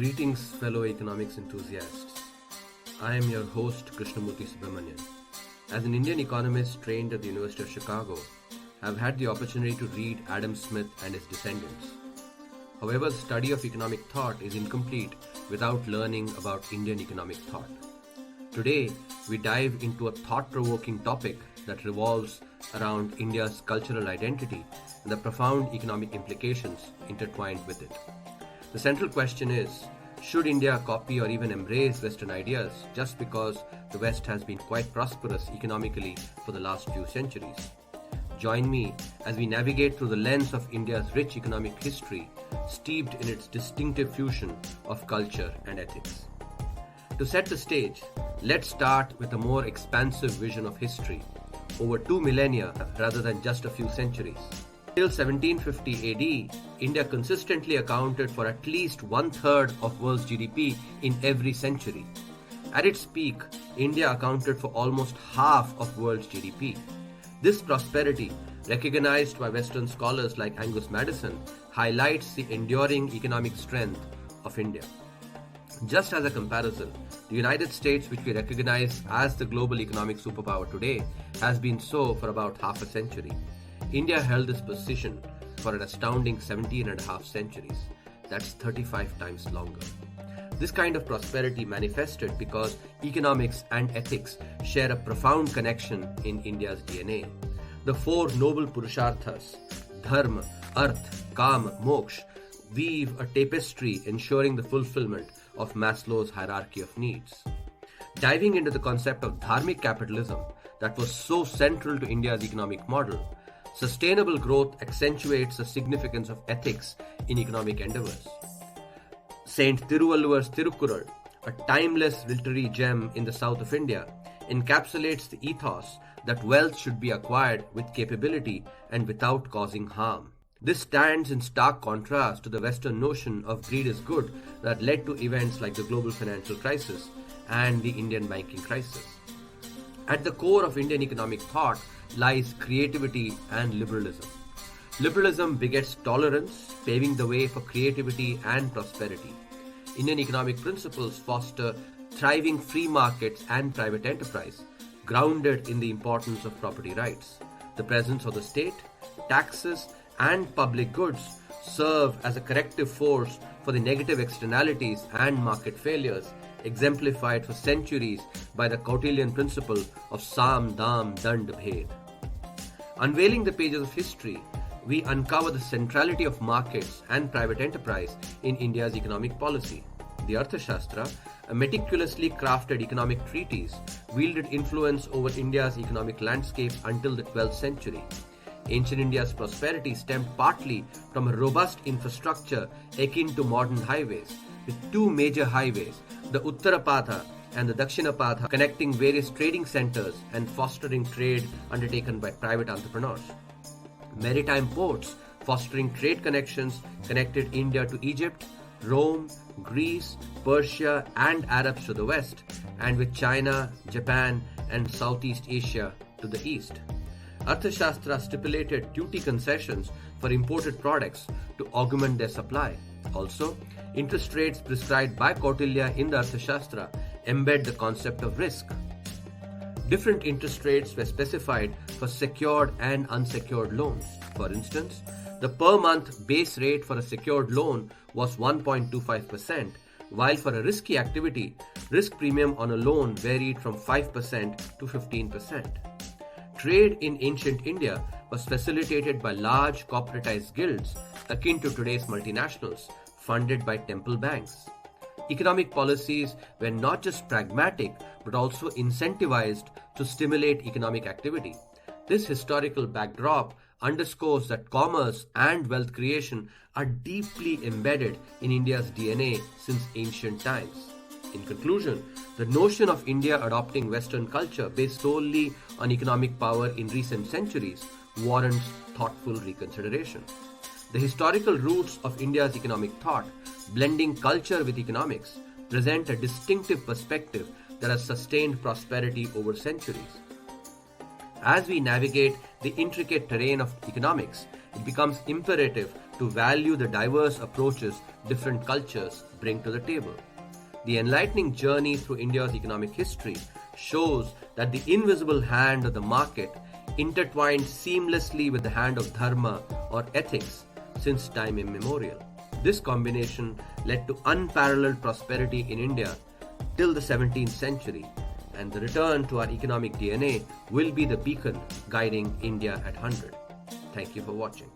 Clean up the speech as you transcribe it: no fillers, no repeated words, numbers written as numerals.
Greetings, fellow economics enthusiasts. I am your host, Krishnamurthy Subramanian. As an Indian economist trained at the University of Chicago, I have had the opportunity to read Adam Smith and his descendants. However, the study of economic thought is incomplete without learning about Indian economic thought. Today, we dive into a thought-provoking topic that revolves around India's cultural identity and the profound economic implications intertwined with it. The central question is, should India copy or even embrace Western ideas just because the West has been quite prosperous economically for the last few centuries? Join me as we navigate through the lens of India's rich economic history, steeped in its distinctive fusion of culture and ethics. To set the stage, let's start with a more expansive vision of history, over 2 millennia rather than just a few centuries. Till 1750 AD, India consistently accounted for at least one-third of world's GDP in every century. At its peak, India accounted for almost half of world's GDP. This prosperity, recognized by Western scholars like Angus Maddison, highlights the enduring economic strength of India. Just as a comparison, the United States, which we recognize as the global economic superpower today, has been so for about half a century. India held this position for an astounding 17 and a half centuries. That's 35 times longer. This kind of prosperity manifested because economics and ethics share a profound connection in India's DNA. The four noble purusharthas, dharma, arth, kam, moksha, weave a tapestry ensuring the fulfillment of Maslow's hierarchy of needs. Diving into the concept of dharmic capitalism that was so central to India's economic model, sustainable growth accentuates the significance of ethics in economic endeavors. Saint Thiruvalluvar's Thirukkural, a timeless literary gem in the south of India, encapsulates the ethos that wealth should be acquired with capability and without causing harm. This stands in stark contrast to the Western notion of greed is good that led to events like the global financial crisis and the Indian banking crisis. At the core of Indian economic thought lies creativity and liberalism. Liberalism begets tolerance, paving the way for creativity and prosperity. Indian economic principles foster thriving free markets and private enterprise, grounded in the importance of property rights. The presence of the state, taxes, and public goods serve as a corrective force for the negative externalities and market failures exemplified for centuries by the Kautilian principle of Sam, Dam, Dand, Bhed. Unveiling the pages of history, we uncover the centrality of markets and private enterprise in India's economic policy. The Arthashastra, a meticulously crafted economic treatise, wielded influence over India's economic landscape until the 12th century. Ancient India's prosperity stemmed partly from a robust infrastructure akin to modern highways, with two major highways, the Uttarapadha and the Dakshinapadha, connecting various trading centers and fostering trade undertaken by private entrepreneurs. Maritime ports, fostering trade connections, connected India to Egypt, Rome, Greece, Persia, and Arabs to the west, and with China, Japan, and Southeast Asia to the east. Arthashastra stipulated duty concessions for imported products to augment their supply. Also, interest rates prescribed by Kautilya in the Arthashastra embed the concept of risk. Different interest rates were specified for secured and unsecured loans. For instance, the per-month base rate for a secured loan was 1.25%, while for a risky activity, risk premium on a loan varied from 5% to 15%. Trade in ancient India was facilitated by large corporatized guilds akin to today's multinationals, funded by temple banks. Economic policies were not just pragmatic but also incentivized to stimulate economic activity. This historical backdrop underscores that commerce and wealth creation are deeply embedded in India's DNA since ancient times. In conclusion, the notion of India adopting Western culture based solely on economic power in recent centuries warrants thoughtful reconsideration. The historical roots of India's economic thought, blending culture with economics, present a distinctive perspective that has sustained prosperity over centuries. As we navigate the intricate terrain of economics, it becomes imperative to value the diverse approaches different cultures bring to the table. The enlightening journey through India's economic history shows that the invisible hand of the market intertwined seamlessly with the hand of dharma or ethics since time immemorial. This combination led to unparalleled prosperity in India till the 17th century, and the return to our economic DNA will be the beacon guiding India at 100. Thank you for watching.